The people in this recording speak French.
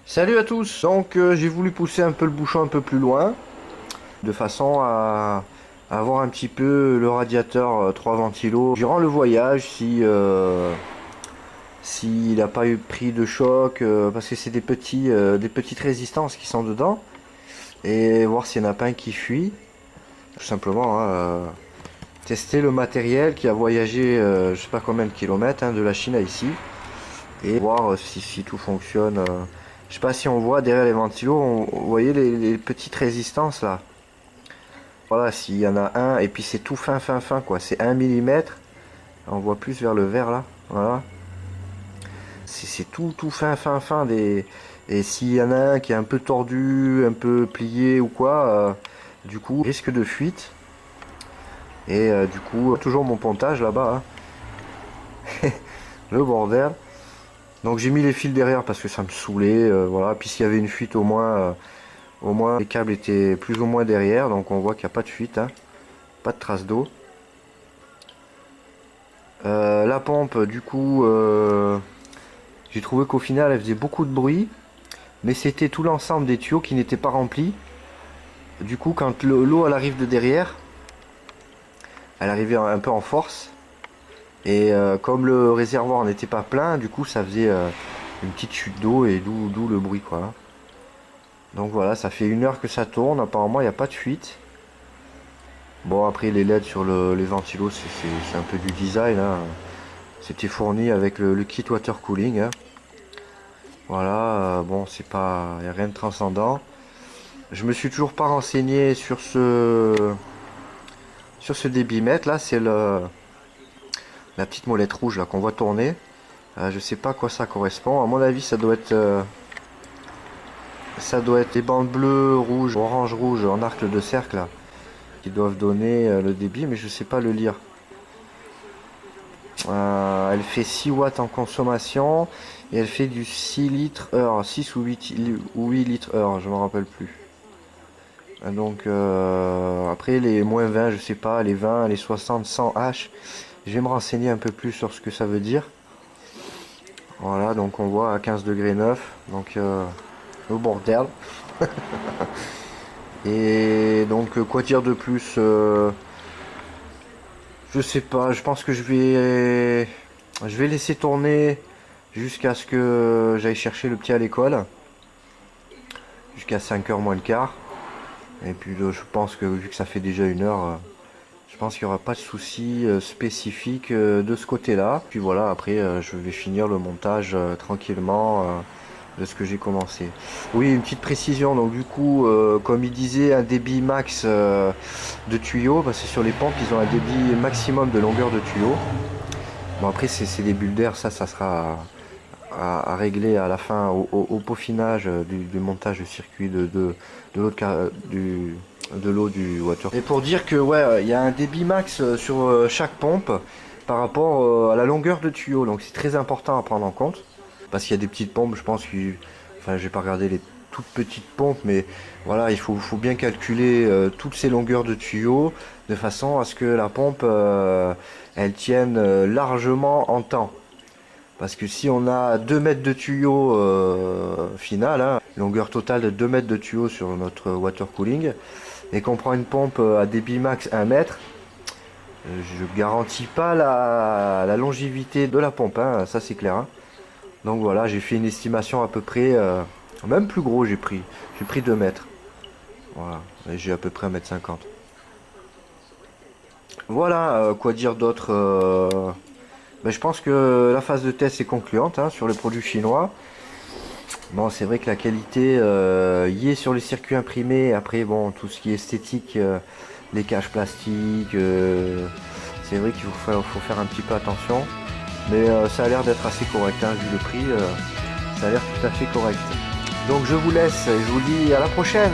Salut à tous, donc j'ai voulu pousser un peu le bouchon un peu plus loin, de façon à avoir un petit peu le radiateur 3 ventilos durant le voyage, si s'il n'a pas eu pris de choc, parce que c'est des petites résistances qui sont dedans, et voir s'il n'y en a pas un qui fuit, tout simplement, hein, tester le matériel qui a voyagé je sais pas combien de kilomètres hein, de la Chine à ici, et voir si tout fonctionne. Je sais pas si on voit derrière les ventilos, vous voyez les petites résistances là. Voilà, s'il y en a un, et puis c'est tout fin quoi, c'est 1 mm. On voit plus vers le vert là, voilà. C'est tout fin Et s'il y en a un qui est un peu tordu, un peu plié ou quoi, du coup, risque de fuite. Et du coup, toujours mon pontage là-bas, hein. Le bordel. Donc j'ai mis les fils derrière parce que ça me saoulait, voilà. Puis s'il y avait une fuite au moins les câbles étaient plus ou moins derrière, donc on voit qu'il n'y a pas de fuite, hein. Pas de trace d'eau. La pompe, du coup, j'ai trouvé qu'au final elle faisait beaucoup de bruit, mais c'était tout l'ensemble des tuyaux qui n'étaient pas remplis. Du coup, quand l'eau elle arrive de derrière, elle arrivait un peu en force. Et comme le réservoir n'était pas plein, du coup ça faisait une petite chute d'eau et d'où le bruit quoi. Donc voilà, ça fait 1 heure que ça tourne, apparemment il n'y a pas de fuite. Bon après les LED sur les ventilos c'est un peu du design, hein. C'était fourni avec le kit water cooling, hein. Voilà, bon c'est pas, y a rien de transcendant. Je me suis toujours pas renseigné sur ce débitmètre là, c'est la petite molette rouge là qu'on voit tourner. Je sais pas à quoi ça correspond. À mon avis, ça doit être des bandes bleues, rouges, orange, rouge en arc de cercle là, qui doivent donner le débit, mais je sais pas le lire. Elle fait 6 watts en consommation et elle fait du 6 litres heure, 6 ou 8 litres heure, je me rappelle plus. Donc après les moins 20, je sais pas, les 20, les 60, 100 H, je vais me renseigner un peu plus sur ce que ça veut dire. Voilà, donc on voit à 15 degrés 9, donc le bordel. Et donc quoi dire de plus, je sais pas, je pense que je vais laisser tourner jusqu'à ce que j'aille chercher le petit à l'école, jusqu'à 5 h moins le quart. Et puis je pense que vu que ça fait déjà 1 heure, je pense qu'il n'y aura pas de souci spécifique de ce côté-là. Puis voilà, après je vais finir le montage tranquillement de ce que j'ai commencé. Oui, une petite précision, donc du coup, comme il disait, un débit max de tuyaux, parce que sur les pompes, ils ont un débit maximum de longueur de tuyaux. Bon après, c'est des bulles d'air, ça sera à régler à la fin, au peaufinage du montage du circuit de l'eau du water. Et pour dire que ouais, il y a un débit max sur chaque pompe par rapport à la longueur de tuyau, donc c'est très important à prendre en compte. Parce qu'il y a des petites pompes, je pense que, enfin j'ai pas regardé les toutes petites pompes, mais voilà, il faut bien calculer toutes ces longueurs de tuyaux de façon à ce que la pompe elle tienne largement en temps. Parce que si on a 2 mètres de tuyau final, hein, longueur totale de 2 mètres de tuyau sur notre water cooling, et qu'on prend une pompe à débit max 1 mètre, je garantis pas la longévité de la pompe, hein, ça c'est clair, hein. Donc voilà, j'ai fait une estimation à peu près, même plus gros j'ai pris 2 mètres. Voilà, et j'ai à peu près 1,50 m. Voilà, quoi dire d'autre ben, je pense que la phase de test est concluante hein, sur le produit chinois. Bon, c'est vrai que la qualité y est sur les circuits imprimés. Après, bon, tout ce qui est esthétique, les caches plastiques, c'est vrai qu'il faut faire un petit peu attention. Mais ça a l'air d'être assez correct, hein, vu le prix, ça a l'air tout à fait correct. Donc je vous laisse et je vous dis à la prochaine.